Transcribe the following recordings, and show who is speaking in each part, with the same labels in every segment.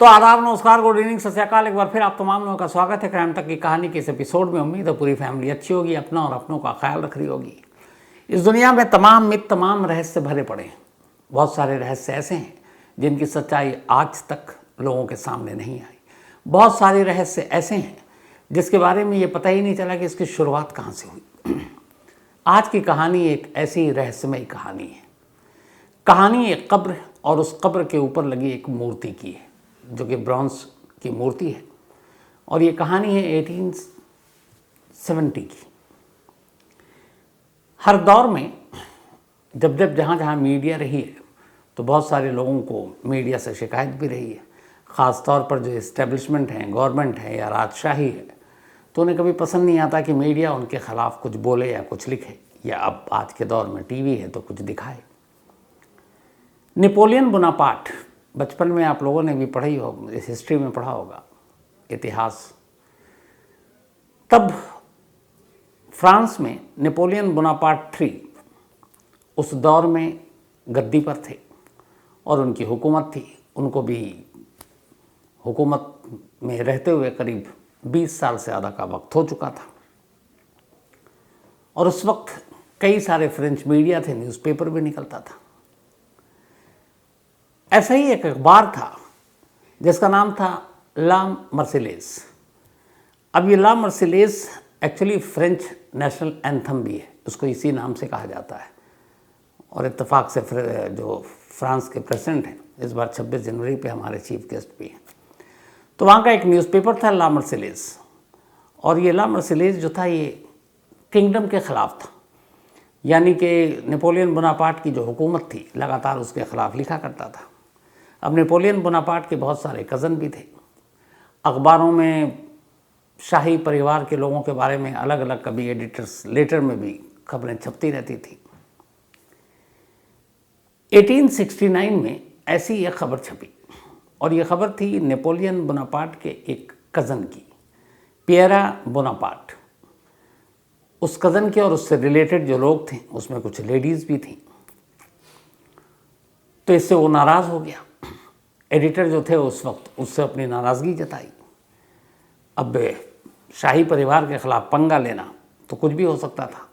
Speaker 1: तो आदाब, नमस्कार, गुड इवनिंग, सत श्री अकाल। एक बार फिर आप तमाम लोगों का स्वागत है क्राइम तक की कहानी के इस एपिसोड में। उम्मीद है पूरी फैमिली अच्छी होगी, अपना और अपनों का ख्याल रख रही होगी। इस दुनिया में तमाम मिथ, तमाम रहस्य भरे पड़े हैं। बहुत सारे रहस्य ऐसे हैं जिनकी सच्चाई आज तक लोगों के सामने नहीं आई। बहुत सारे रहस्य ऐसे हैं जिसके बारे में ये पता ही नहीं चला कि इसकी शुरुआत कहाँ से हुई। आज की कहानी एक ऐसी रहस्यमयी कहानी है। कहानी एक कब्र और उस कब्र के ऊपर लगी एक मूर्ति की है, जो कि ब्रॉन्ज की मूर्ति है। और ये कहानी है 1870 की। हर दौर में जब जब जहाँ मीडिया रही है तो बहुत सारे लोगों को मीडिया से शिकायत भी रही है। ख़ास तौर पर जो इस्टेब्लिशमेंट है, गवर्नमेंट है या राजशाही है, तो उन्हें कभी पसंद नहीं आता कि मीडिया उनके ख़िलाफ़ कुछ बोले या कुछ लिखे, या अब आज के दौर में टीवी है तो कुछ दिखाए। नेपोलियन बोनापार्ट, बचपन में आप लोगों ने भी पढ़ी हो, इस हिस्ट्री में पढ़ा होगा, इतिहास। तब फ्रांस में नेपोलियन बोनापार्ट 3 उस दौर में गद्दी पर थे और उनकी हुकूमत थी। उनको भी हुकूमत में रहते हुए करीब 20 साल से ज़्यादा का वक्त हो चुका था। और उस वक्त कई सारे फ्रेंच मीडिया थे, न्यूज़पेपर भी निकलता था। ऐसा ही एक अखबार था जिसका नाम था ला मर्सिलेज। अब ये ला मर्सिलेज एक्चुअली फ्रेंच नेशनल एंथम भी है, उसको इसी नाम से कहा जाता है। और इत्तेफाक से जो फ्रांस के प्रेसिडेंट हैं, इस बार 26 जनवरी पे हमारे चीफ गेस्ट भी हैं। तो वहाँ का एक न्यूज़पेपर था ला मर्सिलेज। और ये ला मर्सिलेज जो था ये किंगडम के ख़िलाफ़ था, यानी कि नेपोलियन बोनापार्ट की जो हुकूमत थी लगातार उसके ख़िलाफ़ लिखा करता था। अब नेपोलियन बोनापार्ट के बहुत सारे कज़न भी थे। अखबारों में शाही परिवार के लोगों के बारे में अलग अलग कभी एडिटर्स लेटर में भी खबरें छपती रहती थी। 1869 में ऐसी एक खबर छपी, और ये खबर थी नेपोलियन बोनापार्ट के एक कज़न की, पियरा बोनापार्ट। उस कज़न के और उससे रिलेटेड जो लोग थे उसमें कुछ लेडीज़ भी थीं। तो इससे वो नाराज़ हो गया। एडिटर जो थे उस वक्त उससे अपनी नाराज़गी जताई। अब शाही परिवार के ख़िलाफ़ पंगा लेना तो कुछ भी हो सकता था।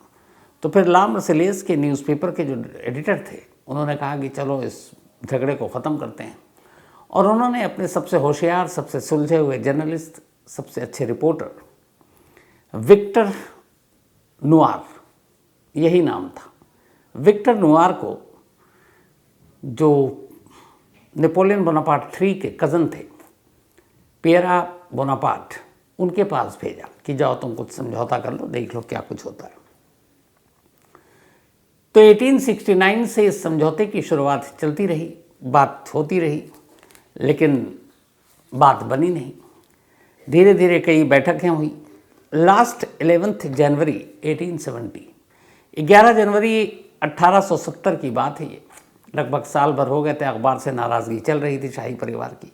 Speaker 1: तो फिर ला मर्सिलेज के न्यूज़पेपर के जो एडिटर थे उन्होंने कहा कि चलो इस झगड़े को ख़त्म करते हैं। और उन्होंने अपने सबसे होशियार, सबसे सुलझे हुए जर्नलिस्ट, सबसे अच्छे रिपोर्टर विक्टर नुआर, यही नाम था, विक्टर नुआर को, जो नेपोलियन बोनापार्ट 3 के कज़न थे, पियरा बोनापार्ट, उनके पास भेजा कि जाओ तुम कुछ समझौता कर लो, देख लो क्या कुछ होता है। तो 1869 से इस समझौते की शुरुआत चलती रही, बात होती रही, लेकिन बात बनी नहीं। धीरे धीरे कई बैठकें हुई। लास्ट 11 जनवरी 1870, 11 जनवरी 1870 की बात है ये। लगभग साल भर हो गए थे, अखबार से नाराज़गी चल रही थी शाही परिवार की।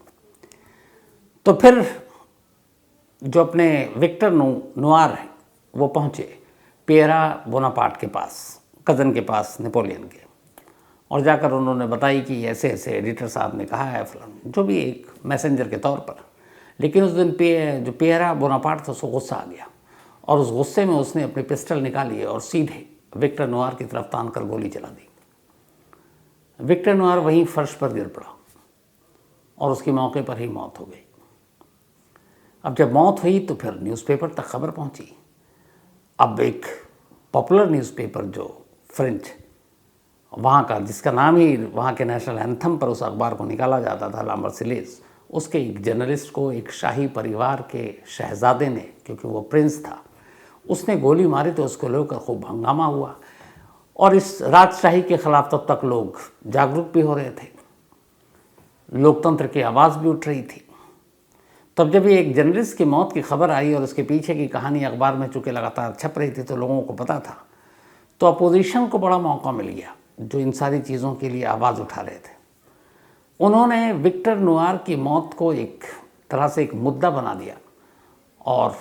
Speaker 1: तो फिर जो अपने विक्टर नुआर हैं वो पहुँचे पियरा बोनापार्ट के पास, कज़न के पास नेपोलियन के, और जाकर उन्होंने बताई कि ऐसे ऐसे एडिटर साहब ने कहा है फलान, जो भी एक मैसेंजर के तौर पर। लेकिन उस दिन जो पियरा बोनापार्ट था उसको गुस्सा आ गया, और उस गुस्से में उसने अपनी पिस्टल निकाली और सीधे विक्टर नुआर की तरफ तान कर गोली चला दी। विक्टर नुआर वहीं फर्श पर गिर पड़ा और उसकी मौके पर ही मौत हो गई। अब जब मौत हुई तो फिर न्यूज़पेपर तक खबर पहुंची। अब एक पॉपुलर न्यूज़पेपर जो फ्रेंच वहाँ का, जिसका नाम ही वहाँ के नेशनल एंथम पर उस अखबार को निकाला जाता था, ला मर्सिलेज, उसके एक जर्नलिस्ट को एक शाही परिवार के शहजादे ने, क्योंकि वो प्रिंस था, उसने गोली मारी। तो उसको लेकर खूब हंगामा हुआ और इस राजशाही के ख़िलाफ़ तब तक लोग जागरूक भी हो रहे थे, लोकतंत्र की आवाज़ भी उठ रही थी। तब जब ये एक जर्नलिस्ट की मौत की खबर आई और उसके पीछे की कहानी अखबार में चूँकि लगातार छप रही थी तो लोगों को पता था, तो अपोजिशन को बड़ा मौका मिल गया जो इन सारी चीज़ों के लिए आवाज़ उठा रहे थे। उन्होंने विक्टर नुआर की मौत को एक तरह से एक मुद्दा बना दिया और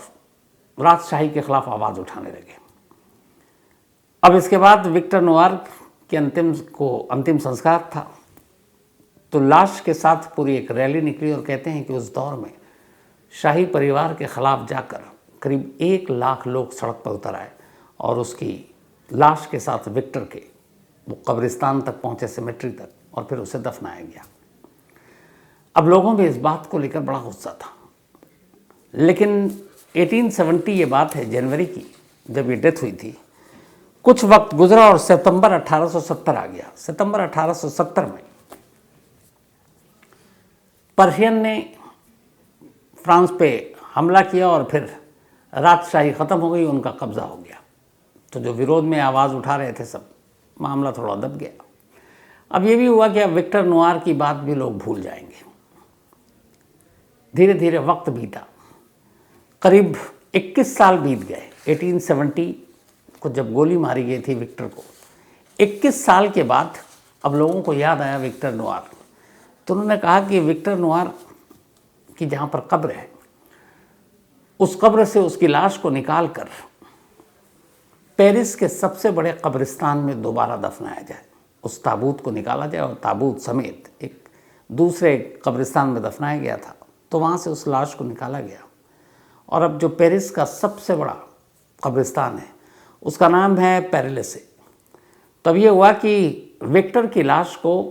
Speaker 1: राजशाही के ख़िलाफ़ आवाज़ उठाने लगे। अब इसके बाद विक्टर नुआर के अंतिम संस्कार था तो लाश के साथ पूरी एक रैली निकली और कहते हैं कि उस दौर में शाही परिवार के ख़िलाफ़ जाकर करीब 1 लाख लोग सड़क पर उतर आए और उसकी लाश के साथ विक्टर के वो कब्रिस्तान तक पहुँचे, सिमेट्री तक, और फिर उसे दफनाया गया। अब लोगों में इस बात को लेकर बड़ा गुस्सा था, लेकिन 1870 ये बात है, जनवरी की, जब ये डेथ हुई थी। कुछ वक्त गुजरा और सितंबर 1870 आ गया। सितंबर 1870 में पर्शियन ने फ्रांस पे हमला किया और फिर राजशाही ख़त्म हो गई, उनका कब्ज़ा हो गया। तो जो विरोध में आवाज़ उठा रहे थे सब, मामला थोड़ा दब गया। अब ये भी हुआ कि अब विक्टर नोआर की बात भी लोग भूल जाएंगे। धीरे धीरे वक्त बीता, करीब 21 साल बीत गए। 1870 को जब गोली मारी गई थी विक्टर को, 21 साल के बाद अब लोगों को याद आया विक्टर नोआर। तो उन्होंने कहा कि विक्टर नोआर की जहाँ पर कब्र है, उस कब्र से उसकी लाश को निकाल कर पेरिस के सबसे बड़े कब्रिस्तान में दोबारा दफनाया जाए। उस ताबूत को निकाला जाए और ताबूत समेत एक दूसरे कब्रिस्तान में दफनाया गया था, तो वहाँ से उस लाश को निकाला गया। और अब जो पेरिस का सबसे बड़ा कब्रिस्तान है उसका नाम है पेरेलिसे। तब ये हुआ कि विक्टर की लाश को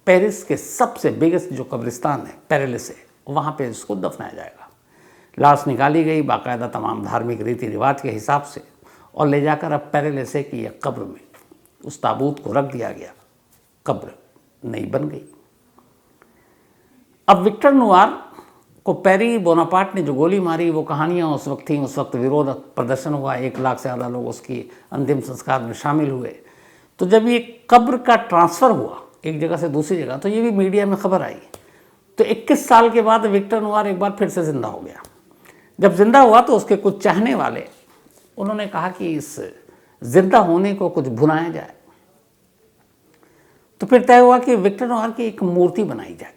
Speaker 1: पेरिस के सबसे बिगेस्ट जो कब्रिस्तान है पेरेलिसे, वहाँ पे इसको दफनाया जाएगा। लाश निकाली गई बाकायदा तमाम धार्मिक रीति रिवाज के हिसाब से और ले जाकर अब पेरेलिसे की एक कब्र में उस ताबूत को रख दिया गया। कब्र नई बन गई। अब विक्टर नोआर को पेरी बोनापार्ट ने जो गोली मारी, वो कहानियाँ उस वक्त थी। उस वक्त विरोध प्रदर्शन हुआ, 1 लाख से ज़्यादा लोग उसकी अंतिम संस्कार में शामिल हुए। तो जब ये कब्र का ट्रांसफ़र हुआ एक जगह से दूसरी जगह, तो ये भी मीडिया में खबर आई। तो 21 साल के बाद विक्टर नोआर एक बार फिर से ज़िंदा हो गया। जब ज़िंदा हुआ तो उसके कुछ चाहने वाले, उन्होंने कहा कि इस ज़िंदा होने को कुछ भुनाया जाए। तो फिर तय हुआ कि विक्टर नोआर की एक मूर्ति बनाई जाए,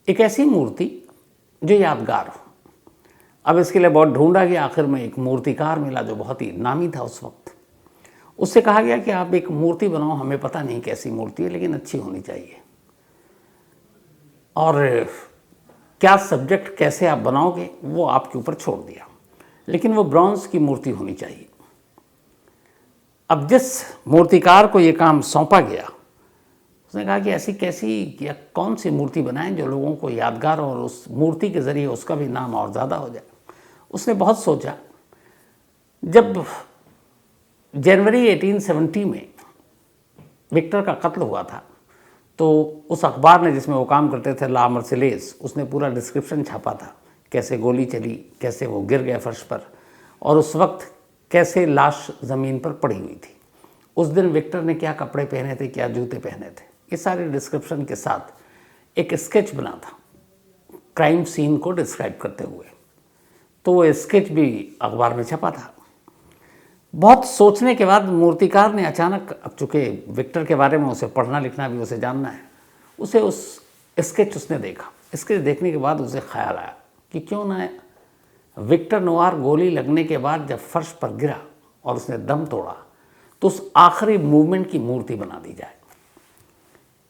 Speaker 1: एक ऐसी मूर्ति जो यादगार हो। अब इसके लिए बहुत ढूंढा गया, आखिर में एक मूर्तिकार मिला जो बहुत ही नामी था उस वक्त। उससे कहा गया कि आप एक मूर्ति बनाओ, हमें पता नहीं कैसी मूर्ति है, लेकिन अच्छी होनी चाहिए, और क्या सब्जेक्ट कैसे आप बनाओगे वो आपके ऊपर छोड़ दिया, लेकिन वो ब्रॉन्ज की मूर्ति होनी चाहिए। अब जिस मूर्तिकार को ये काम सौंपा गया, उसने कहा कि ऐसी कैसी या कौन सी मूर्ति बनाएं जो लोगों को यादगार और उस मूर्ति के ज़रिए उसका भी नाम और ज़्यादा हो जाए। उसने बहुत सोचा। जब जनवरी 1870 में विक्टर का कत्ल हुआ था, तो उस अखबार ने जिसमें वो काम करते थे, ला मर्सिलेस, उसने पूरा डिस्क्रिप्शन छापा था, कैसे गोली चली, कैसे वो गिर गए फर्श पर, और उस वक्त कैसे लाश ज़मीन पर पड़ी हुई थी। उस दिन विक्टर ने क्या कपड़े पहने थे, क्या जूते पहने थे, ये सारे डिस्क्रिप्शन के साथ एक स्केच बना था क्राइम सीन को डिस्क्राइब करते हुए। तो वो स्केच भी अखबार में छपा था। बहुत सोचने के बाद मूर्तिकार ने अचानक, अब चूँकि विक्टर के बारे में उसे पढ़ना लिखना भी उसे जानना है, उसे उस स्केच उसने देखा। स्केच देखने के बाद उसे ख्याल आया कि क्यों ना विक्टर नोआर गोली लगने के बाद जब फर्श पर गिरा और उसने दम तोड़ा, तो उस आखिरी मूवमेंट की मूर्ति बना दी जाए।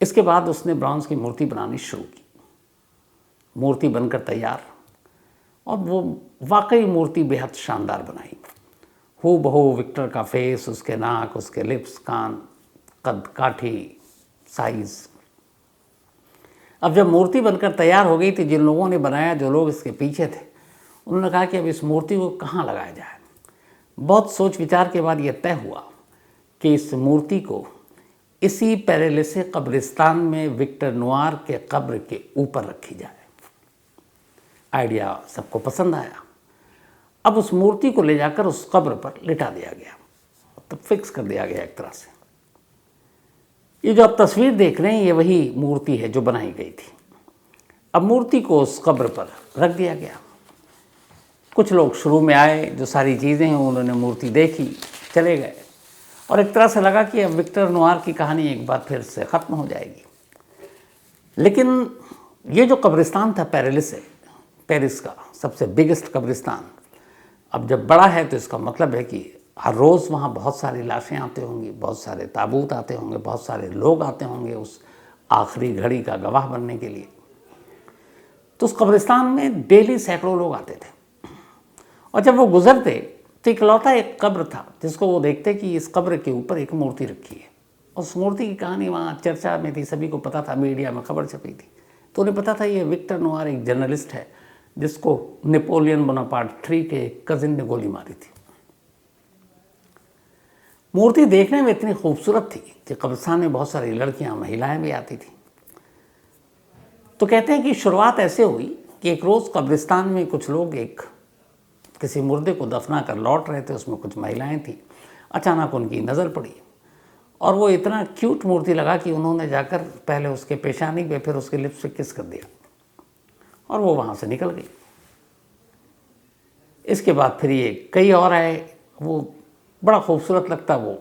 Speaker 1: इसके बाद उसने ब्रॉन्ज की मूर्ति बनानी शुरू की। मूर्ति बनकर तैयार, और वो वाकई मूर्ति बेहद शानदार बनाई। हूबहू विक्टर का फेस, उसके नाक, उसके लिप्स, कान, कद काठी, साइज़। अब जब मूर्ति बनकर तैयार हो गई थी, जिन लोगों ने बनाया, जो लोग इसके पीछे थे, उन्होंने कहा कि अब इस मूर्ति को कहाँ लगाया जाए। बहुत सोच विचार के बाद यह तय हुआ कि इस मूर्ति को इसी पेरेलिसे कब्रिस्तान में विक्टर नोआर के कब्र के ऊपर रखी जाए। आइडिया सबको पसंद आया। अब उस मूर्ति को ले जाकर उस कब्र पर लिटा दिया गया, तो फिक्स कर दिया गया एक तरह से। ये जो आप तस्वीर देख रहे हैं, ये वही मूर्ति है जो बनाई गई थी। अब मूर्ति को उस कब्र पर रख दिया गया। कुछ लोग शुरू में आए, जो सारी चीज़ें हैं उन्होंने मूर्ति देखी, चले गए, और एक तरह से लगा कि अब विक्टर नोआर की कहानी एक बार फिर से ख़त्म हो जाएगी। लेकिन ये जो कब्रिस्तान था पेरेलिसे, पेरिस का सबसे बिगेस्ट कब्रिस्तान, अब जब बड़ा है तो इसका मतलब है कि हर रोज़ वहाँ बहुत सारी लाशें आते होंगी, बहुत सारे ताबूत आते होंगे, बहुत सारे लोग आते होंगे उस आखिरी घड़ी का गवाह बनने के लिए। तो उस कब्रिस्तान में डेली सैकड़ों लोग आते थे और जब वो गुजरते तो इकलौता एक कब्र था जिसको वो देखते कि इस कब्र के ऊपर एक मूर्ति रखी है। उस मूर्ति की कहानी वहाँ चर्चा में थी, सभी को पता था, मीडिया में खबर छपी थी। तो उन्हें पता था ये विक्टर नोआर एक जर्नलिस्ट है जिसको नेपोलियन बोनापार्ट III के कजिन ने गोली मारी थी। मूर्ति देखने में इतनी खूबसूरत थी कि कब्रिस्तान में बहुत सारी लड़कियां, महिलाएं भी आती थी। तो कहते हैं कि शुरुआत ऐसे हुई कि एक रोज़ कब्रिस्तान में कुछ लोग किसी मुर्दे को दफना कर लौट रहे थे, उसमें कुछ महिलाएं थी। अचानक उनकी नज़र पड़ी और वो इतना क्यूट मूर्ति लगा कि उन्होंने जाकर पहले उसके पेशानी पे फिर उसके लिप्स पे किस कर दिया और वो वहाँ से निकल गई। इसके बाद फिर ये कई और आए, वो बड़ा खूबसूरत लगता, वो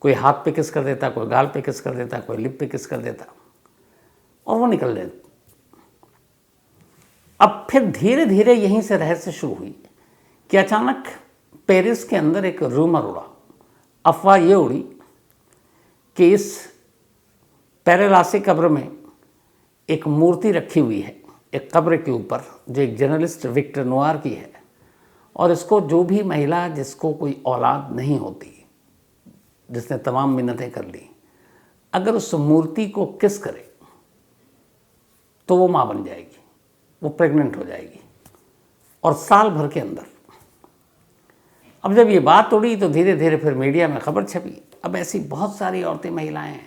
Speaker 1: कोई हाथ पे किस कर देता, कोई गाल पे किस कर देता, कोई लिप पे किस कर देता और वो निकल गए। अब फिर धीरे धीरे यहीं से रहस्य शुरू हुई कि अचानक पेरिस के अंदर एक रूमर उड़ा, अफवाह ये उड़ी कि इस पेरेलासे कब्र में एक मूर्ति रखी हुई है एक कब्र के ऊपर जो एक जर्नलिस्ट विक्टर नोआर की है और इसको जो भी महिला जिसको कोई औलाद नहीं होती, जिसने तमाम मिन्नतें कर ली, अगर उस मूर्ति को किस करे तो वो माँ बन जाएगी, वो प्रेग्नेंट हो जाएगी और साल भर के अंदर। अब जब ये बात उड़ी तो धीरे धीरे फिर मीडिया में खबर छपी। अब ऐसी बहुत सारी औरतें, महिलाएं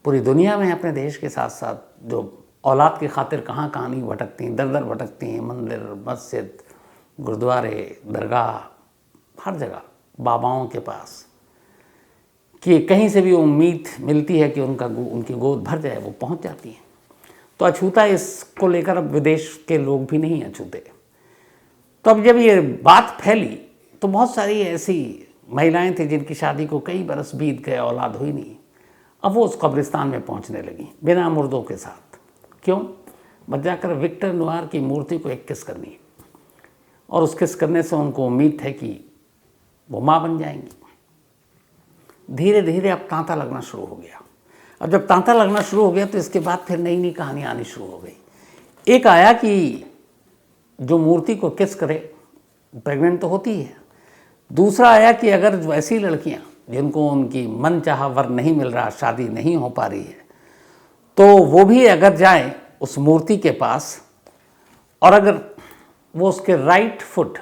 Speaker 1: पूरी दुनिया में अपने देश के साथ साथ जो औलाद की खातिर कहाँ कहाँ नहीं भटकती हैं, दर दर भटकती हैं, मंदिर, मस्जिद, गुरुद्वारे, दरगाह, हर जगह बाबाओं के पास, कि कहीं से भी उम्मीद मिलती है कि उनकी गोद भर जाए, वो पहुंच जाती हैं। तो अछूता इसको लेकर अब विदेश के लोग भी नहीं अछूते। तो अब जब ये बात फैली तो बहुत सारी ऐसी महिलाएं थी जिनकी शादी को कई बरस बीत गए, औलाद हुई नहीं। अब वो उस कब्रिस्तान में पहुंचने लगी बिना मुर्दों के साथ। क्यों? बस जाकर विक्टर नोआर की मूर्ति को एक किस करनी है और उस किस करने से उनको उम्मीद है कि वो माँ बन जाएंगी। धीरे धीरे अब तांता लगना शुरू हो गया। अब जब तांता लगना शुरू हो गया तो इसके बाद फिर नई नई कहानियाँ आनी शुरू हो गई। एक आया कि जो मूर्ति को किस करे प्रेग्नेंट तो होती है। दूसरा आया कि अगर वैसी लड़कियां जिनको उनकी मन चाहा वर नहीं मिल रहा, शादी नहीं हो पा रही है, तो वो भी अगर जाएं उस मूर्ति के पास और अगर वो उसके राइट फुट,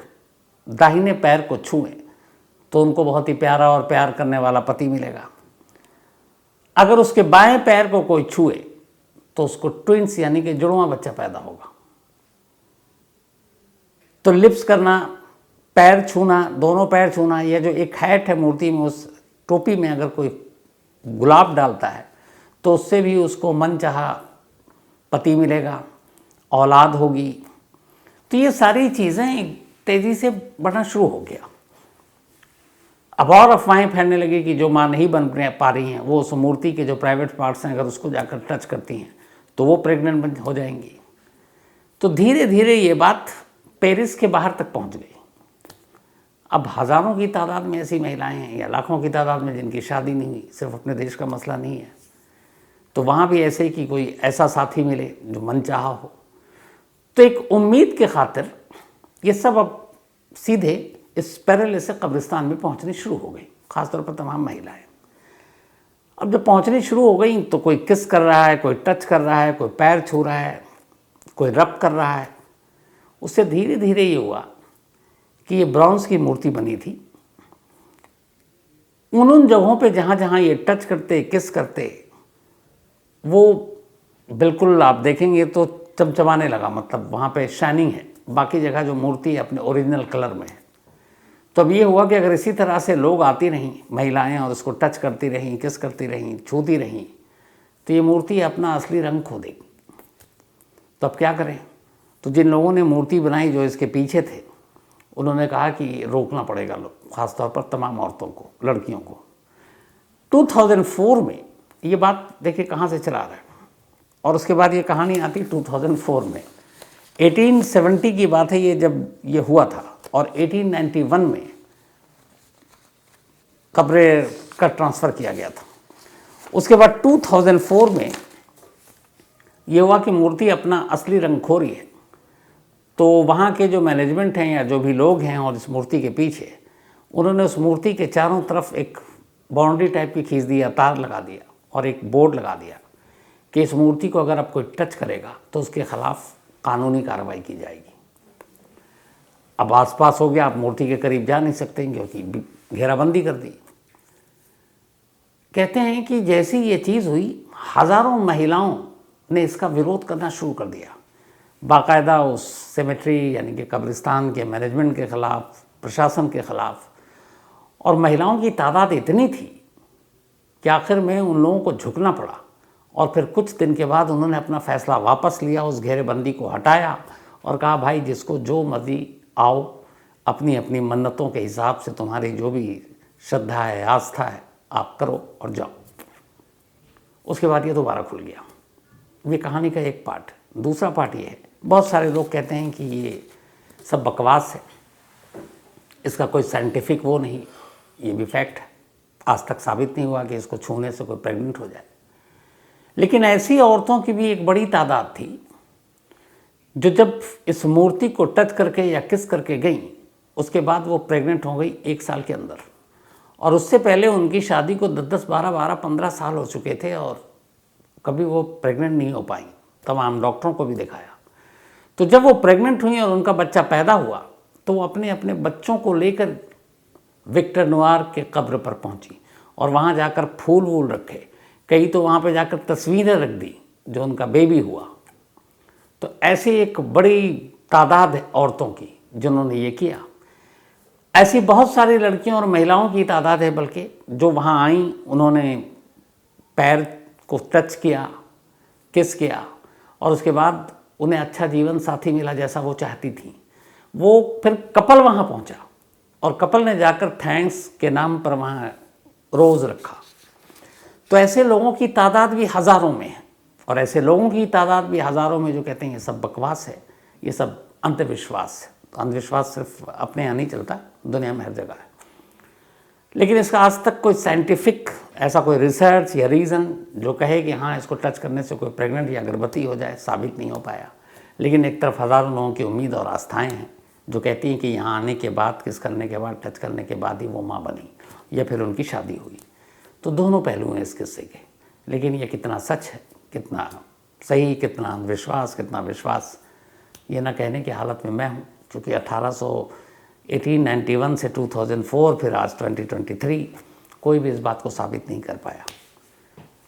Speaker 1: दाहिने पैर को छुएं तो उनको बहुत ही प्यारा और प्यार करने वाला पति मिलेगा। अगर उसके बाएं पैर को कोई छुए तो उसको ट्विंस यानी कि जुड़वा बच्चा पैदा होगा। तो लिप्स करना, पैर छूना, दोनों पैर छूना, यह जो एक हैट है मूर्ति में, उस टोपी में अगर कोई गुलाब डालता है तो उससे भी उसको मन चाहा पति मिलेगा, औलाद होगी। तो ये सारी चीज़ें तेज़ी से बढ़ना शुरू हो गया। अब और अफवाहें फैलने लगी कि जो माँ नहीं बन पा रही हैं वो उस मूर्ति के जो प्राइवेट पार्ट्स हैं अगर उसको जाकर टच करती हैं तो वो प्रेग्नेंट हो जाएंगी। तो धीरे धीरे ये बात पेरिस के बाहर तक पहुंच गई। अब हज़ारों की तादाद में ऐसी महिलाएं हैं या लाखों की तादाद में जिनकी शादी नहीं हुई। सिर्फ अपने देश का मसला नहीं है, तो वहाँ भी ऐसे कि कोई ऐसा साथी मिले जो मनचाहा हो। तो एक उम्मीद के खातिर ये सब अब सीधे इस पेरेलासे कब्रिस्तान में पहुँचनी शुरू हो गई, ख़ासतौर पर तमाम महिलाएं। अब जब पहुँचनी शुरू हो गई तो कोई किस कर रहा है, कोई टच कर रहा है, कोई पैर छू रहा है, कोई रब कर रहा है। उससे धीरे धीरे ये हुआ कि ये ब्रॉन्ज की मूर्ति बनी थी। उन जगहों पे जहाँ जहाँ ये टच करते, किस करते, वो बिल्कुल आप देखेंगे तो चमचमाने लगा, मतलब वहाँ पे शाइनिंग है। बाकी जगह जो मूर्ति है अपने ओरिजिनल कलर में है। तो अब ये हुआ कि अगर इसी तरह से लोग आती रहीं महिलाएं और उसको टच करती रहीं, किस करती रहीं, छूती रहीं, तो ये मूर्ति अपना असली रंग खो देगी। तो अब क्या करें? तो जिन लोगों ने मूर्ति बनाई, जो इसके पीछे थे, उन्होंने कहा कि रोकना पड़ेगा लोग, ख़ासतौर पर तमाम औरतों को, लड़कियों को। 2004 में ये बात देखिए कहाँ से चला रहा है। और उसके बाद ये कहानी आती 2004 में। 1870 की बात है ये, जब ये हुआ था। और 1891 में कब्र का ट्रांसफ़र किया गया था। उसके बाद 2004 में ये हुआ कि मूर्ति अपना असली रंग खो रही है। तो वहाँ के जो मैनेजमेंट हैं या जो भी लोग हैं और इस मूर्ति के पीछे, उन्होंने उस मूर्ति के चारों तरफ एक बाउंड्री टाइप की खींच दिया, तार लगा दिया और एक बोर्ड लगा दिया कि इस मूर्ति को अगर आप कोई टच करेगा तो उसके खिलाफ कानूनी कार्रवाई की जाएगी। अब आसपास हो गया, आप मूर्ति के करीब जा नहीं सकते क्योंकि घेराबंदी कर दी। कहते हैं कि जैसी ये चीज़ हुई, हज़ारों महिलाओं ने इसका विरोध करना शुरू कर दिया, बाकायदा उस सेमेट्री यानी कि कब्रिस्तान के मैनेजमेंट के ख़िलाफ़, प्रशासन के ख़िलाफ़। और महिलाओं की तादाद इतनी थी कि आखिर में उन लोगों को झुकना पड़ा और फिर कुछ दिन के बाद उन्होंने अपना फ़ैसला वापस लिया, उस घेरेबंदी को हटाया और कहा भाई जिसको जो मर्जी आओ, अपनी अपनी मन्नतों के हिसाब से तुम्हारी जो भी श्रद्धा है, आस्था है, आप करो और जाओ। उसके बाद ये दोबारा खुल गया। ये कहानी का एक पार्ट। दूसरा पार्ट ये है, बहुत सारे लोग कहते हैं कि ये सब बकवास है, इसका कोई साइंटिफिक वो नहीं, ये भी फैक्ट है, आज तक साबित नहीं हुआ कि इसको छूने से कोई प्रेग्नेंट हो जाए। लेकिन ऐसी औरतों की भी एक बड़ी तादाद थी जो जब इस मूर्ति को टच करके या किस करके गई, उसके बाद वो प्रेग्नेंट हो गई 1 साल के अंदर। और उससे पहले उनकी शादी को 10-10, 12-12, 15 साल हो चुके थे और कभी वो प्रेग्नेंट नहीं हो पाई। तमाम डॉक्टरों को भी दिखाया। तो जब वो प्रेग्नेंट हुई और उनका बच्चा पैदा हुआ तो वो अपने अपने बच्चों को लेकर विक्टर नोआर के कब्र पर पहुंची और वहाँ जाकर फूल वूल रखे, कई तो वहाँ पे जाकर तस्वीरें रख दी जो उनका बेबी हुआ। तो ऐसी एक बड़ी तादाद है औरतों की जिन्होंने ये किया। ऐसी बहुत सारी लड़कियों और महिलाओं की तादाद है बल्कि जो वहाँ आईं, उन्होंने पैर को टच किया, किस किया और उसके बाद उन्हें अच्छा जीवन साथी मिला जैसा वो चाहती थी। वो फिर कपल वहाँ पहुँचा और कपल ने जाकर थैंक्स के नाम पर वहाँ रोज़ रखा। तो ऐसे लोगों की तादाद भी हज़ारों में है और ऐसे लोगों की तादाद भी हज़ारों में जो कहते हैं ये सब बकवास है, ये सब अंधविश्वास है। तो अंधविश्वास सिर्फ अपने यहाँ नहीं चलता, दुनिया में हर जगह है। लेकिन इसका आज तक कोई साइंटिफिक ऐसा कोई रिसर्च या रीज़न जो कहे कि हाँ इसको टच करने से कोई प्रेग्नेंट या गर्भवती हो जाए, साबित नहीं हो पाया। लेकिन एक तरफ हज़ारों लोगों की उम्मीद और आस्थाएं हैं जो कहती हैं कि यहाँ आने के बाद, किस करने के बाद, टच करने के बाद ही वो माँ बनी या फिर उनकी शादी हुई। तो दोनों पहलू हैं इस किस्से के। लेकिन ये कितना सच है, कितना सही, कितना अंधविश्वास, कितना विश्वास, ये ना कहने की हालत में मैं हूँ। क्योंकि 1891 से 2004 फिर आज 2023 कोई भी इस बात को साबित नहीं कर पाया।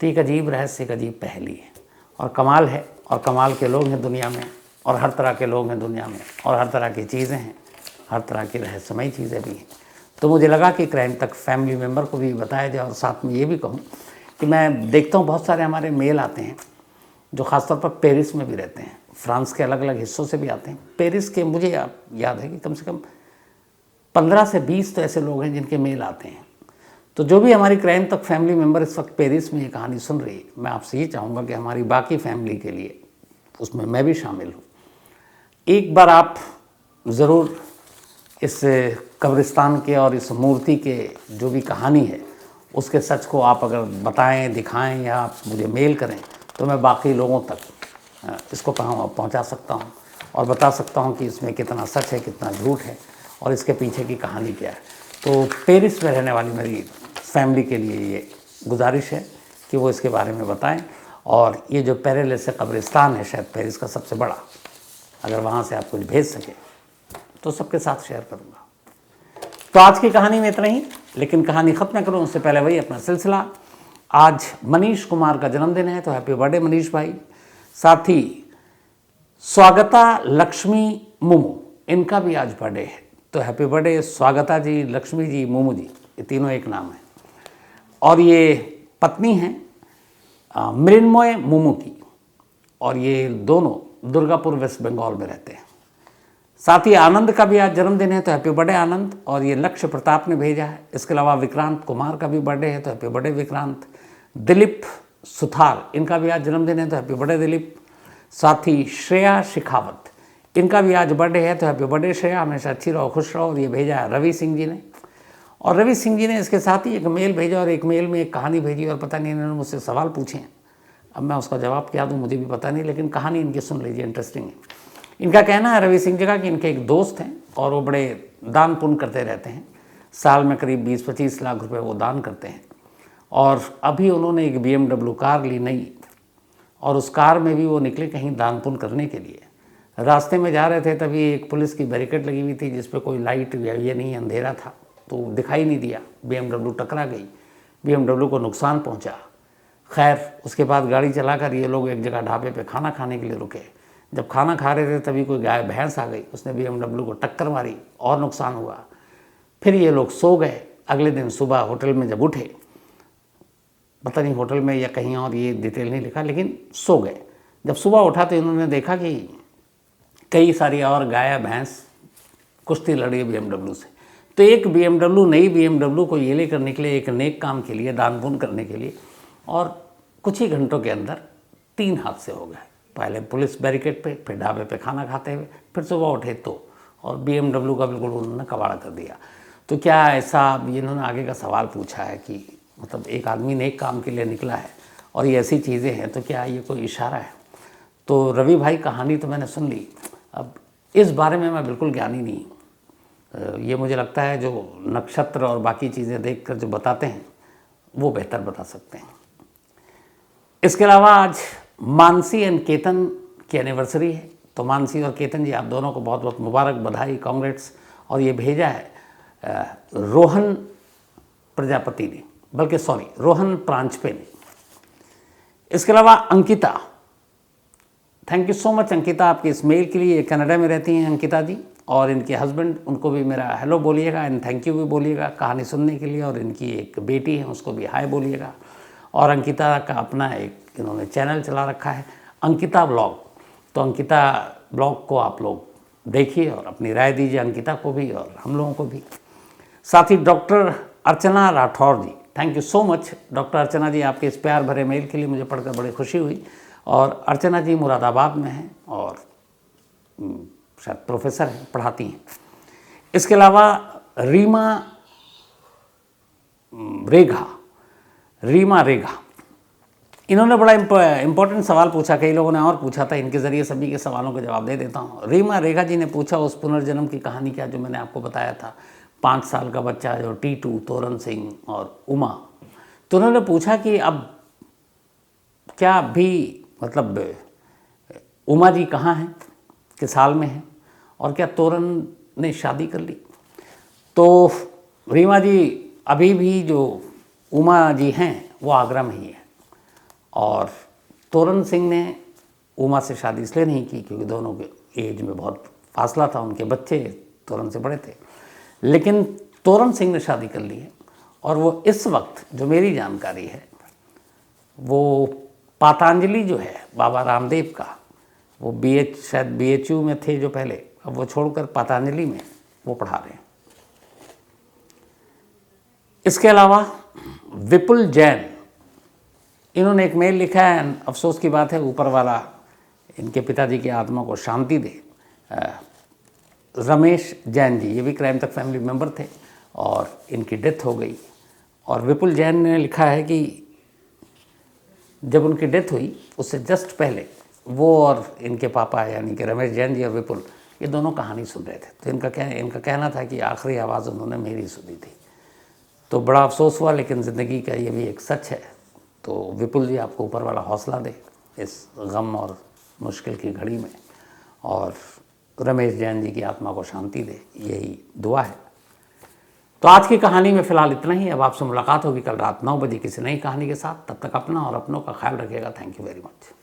Speaker 1: तो एक अजीब रहस्य, एक अजीब पहेली है और कमाल है। और कमाल के लोग हैं दुनिया में और हर तरह के लोग हैं दुनिया में और हर तरह की चीज़ें हैं, हर तरह की रहस्यमयी चीज़ें भी हैं। तो मुझे लगा कि क्राइम तक फैमिली मेम्बर को भी बताया जाए और साथ में ये भी कहूँ कि मैं देखता हूँ बहुत सारे हमारे मेल आते हैं जो ख़ासतौर पर पेरिस में भी रहते हैं, फ्रांस के अलग अलग हिस्सों से भी आते हैं। पेरिस के मुझे याद है कि कम से कम 15 से 20 तो ऐसे लोग हैं जिनके मेल आते हैं। तो जो भी हमारी क्राइम तक फैमिली मेम्बर इस वक्त पेरिस में ये कहानी सुन रही है, मैं आपसे ये चाहूँगा कि हमारी बाकी फैमिली के लिए, उसमें मैं भी शामिल हूँ, एक बार आप ज़रूर इस कब्रिस्तान के और इस मूर्ति के जो भी कहानी है उसके सच को आप अगर बताएं, दिखाएं या आप मुझे मेल करें तो मैं बाकी लोगों तक इसको पहुंचा सकता हूं और बता सकता हूं कि इसमें कितना सच है, कितना झूठ है और इसके पीछे की कहानी क्या है। तो पेरिस में रहने वाली मेरी फैमिली के लिए ये गुजारिश है कि वो इसके बारे में बताएं। और ये जो पेरेलेस कब्रिस्तान है शायद पेरिस का सबसे बड़ा, अगर वहाँ से आप कुछ भेज सके तो सबके साथ शेयर करूँगा। तो आज की कहानी में इतना ही, लेकिन कहानी ख़त्म करूँ उससे पहले वही अपना सिलसिला। आज मनीष कुमार का जन्मदिन है तो हैप्पी बर्थडे मनीष भाई। साथ ही स्वागता लक्ष्मी मुमू, इनका भी आज बर्थडे है तो हैप्पी बर्थडे स्वागता जी, लक्ष्मी जी, मुमू जी, ये तीनों एक नाम है। और ये पत्नी हैं मृण्मय मुमू की और ये दोनों दुर्गापुर वेस्ट बंगाल में रहते हैं। साथ ही आनंद का भी आज जन्मदिन है तो हैप्पी बर्थडे आनंद, और ये लक्ष्य प्रताप ने भेजा है। इसके अलावा विक्रांत कुमार का भी बर्थडे है तो हैप्पी बर्थडे विक्रांत। दिलीप सुथार, इनका भी आज जन्मदिन है तो हैप्पी बर्थडे दिलीप। साथ ही श्रेया शिखावत, इनका भी आज बर्थडे है तो हैप्पी बर्थडे श्रेया, हमेशा अच्छी रहो, खुश रहो। और ये भेजा है रवि सिंह जी ने। और रवि सिंह जी ने इसके साथ ही एक मेल भेजा और एक मेल में एक कहानी भेजी और पता नहीं इन्होंने मुझसे सवाल पूछे हैं। अब मैं उसका जवाब क्या दूँ मुझे भी पता नहीं, लेकिन कहानी इनकी सुन लीजिए, इंटरेस्टिंग है। इनका कहना है रवि सिंह जी का कि इनके एक दोस्त हैं और वो बड़े दान पुण्य करते रहते हैं, साल में करीब 20-25 लाख रुपए वो दान करते हैं। और अभी उन्होंने एक BMW कार ली नई, और उस कार में भी वो निकले कहीं दान पुण्य करने के लिए। रास्ते में जा रहे थे तभी एक पुलिस की बैरिकेड लगी हुई थी जिस पे कोई लाइट या ये नहीं, अंधेरा था तो दिखाई नहीं दिया, BMW टकरा गई, BMW को नुकसान पहुंचा। खैर उसके बाद गाड़ी चलाकर ये लोग एक जगह ढाबे पे खाना खाने के लिए रुके। जब खाना खा रहे थे तभी कोई गाय भैंस आ गई, उसने BMW को टक्कर मारी और नुकसान हुआ। फिर ये लोग सो गए। अगले दिन सुबह होटल में जब उठे, पता नहीं होटल में या कहीं और, ये डिटेल नहीं लिखा, लेकिन सो गए। जब सुबह उठा तो इन्होंने देखा कि कई सारी और गाय भैंस कुश्ती लड़ी BMW से। तो एक BMW, नई BMW को ये लेकर निकले एक नेक काम के लिए, दान पुण्य करने के लिए, और कुछ ही घंटों के अंदर 3 हादसे हो गए। पहले पुलिस बैरिकेड पे, फिर ढाबे पे खाना खाते हुए, फिर सुबह उठे तो, और BMW का बिल्कुल उन्होंने कबाड़ा कर दिया। तो क्या ऐसा, इन्होंने आगे का सवाल पूछा है कि मतलब एक आदमी नेक काम के लिए निकला है और ये ऐसी चीज़ें हैं, तो क्या ये कोई इशारा है? तो रवि भाई कहानी तो मैंने सुन ली, अब इस बारे में मैं बिल्कुल ज्ञानी नहीं। ये मुझे लगता है जो नक्षत्र और बाकी चीज़ें देखकर जो बताते हैं वो बेहतर बता सकते हैं। इसके अलावा आज मानसी एंड केतन की एनिवर्सरी है, तो मानसी और केतन जी आप दोनों को बहुत बहुत मुबारक, बधाई, कांग्रेट्स। और ये भेजा है रोहन प्रजापति ने, बल्कि सॉरी रोहन प्रांजपे ने। इसके अलावा Ankita, thank you so much Ankita आपके इस मेल के लिए। ये कनाडा में रहती हैं अंकिता जी, और इनके हस्बैंड, उनको भी मेरा हेलो बोलिएगा एंड थैंक यू भी बोलिएगा कहानी सुनने के लिए। और इनकी एक बेटी है, उसको भी हाय बोलिएगा। और अंकिता का अपना एक इन्होंने चैनल चला रखा है, अंकिता ब्लॉग। तो अंकिता ब्लॉग को आप लोग देखिए और अपनी राय दीजिए, अंकिता को भी और हम लोगों को भी। साथ ही doctor Archana Rathore ji, thank you so much doctor Archana ji, आपके इस प्यार भरे मेल के लिए मुझे पढ़कर बड़ी खुशी हुई। और अर्चना जी मुरादाबाद में हैं और शायद प्रोफेसर हैं, पढ़ाती हैं। इसके अलावा रीमा रेघा, इन्होंने बड़ा इम्पोर्टेंट सवाल पूछा, कई लोगों ने और पूछा था, इनके ज़रिए सभी के सवालों के जवाब दे देता हूँ। रीमा रेघा जी ने पूछा उस पुनर्जन्म की कहानी क्या, जो मैंने आपको बताया था, 5 साल का बच्चा जो टीटू, तोरण सिंह और उमा। तो उन्होंने पूछा कि अब क्या अभी मतलब उमा जी कहाँ हैं, किस हाल में हैं, और क्या तोरण ने शादी कर ली? तो रीमा जी, अभी भी जो उमा जी हैं वो आगरा में ही है, और तोरण सिंह ने उमा से शादी इसलिए नहीं की क्योंकि दोनों के एज में बहुत फासला था, उनके बच्चे तोरण से बड़े थे। लेकिन तोरण सिंह ने शादी कर ली है, और वो इस वक्त जो मेरी जानकारी है वो पातंजलि जो है बाबा रामदेव का, वो शायद BHU में थे जो पहले, अब वो छोड़कर पातंजलि में वो पढ़ा रहे हैं। इसके अलावा विपुल जैन, इन्होंने एक मेल लिखा है, अफसोस की बात है ऊपर वाला इनके पिताजी की आत्मा को शांति दे। रमेश जैन जी, ये भी क्राइम तक फैमिली मेंबर थे और इनकी डेथ हो गई। और विपुल जैन ने लिखा है कि जब उनकी डेथ हुई उससे जस्ट पहले वो और इनके पापा यानी कि रमेश जैन जी और विपुल, ये दोनों कहानी सुन रहे थे। तो इनका कहना था कि आखिरी आवाज़ उन्होंने मेरी सुनी थी। तो बड़ा अफसोस हुआ, लेकिन ज़िंदगी का ये भी एक सच है। तो विपुल जी, आपको ऊपर वाला हौसला दे इस गम और मुश्किल की घड़ी में, और रमेश जैन जी की आत्मा को शांति दे, यही दुआ है। तो आज की कहानी में फ़िलहाल इतना ही। अब आपसे मुलाकात होगी कल रात 9 बजे किसी नई कहानी के साथ। तब तक अपना और अपनों का ख्याल रखिएगा। Thank you very much.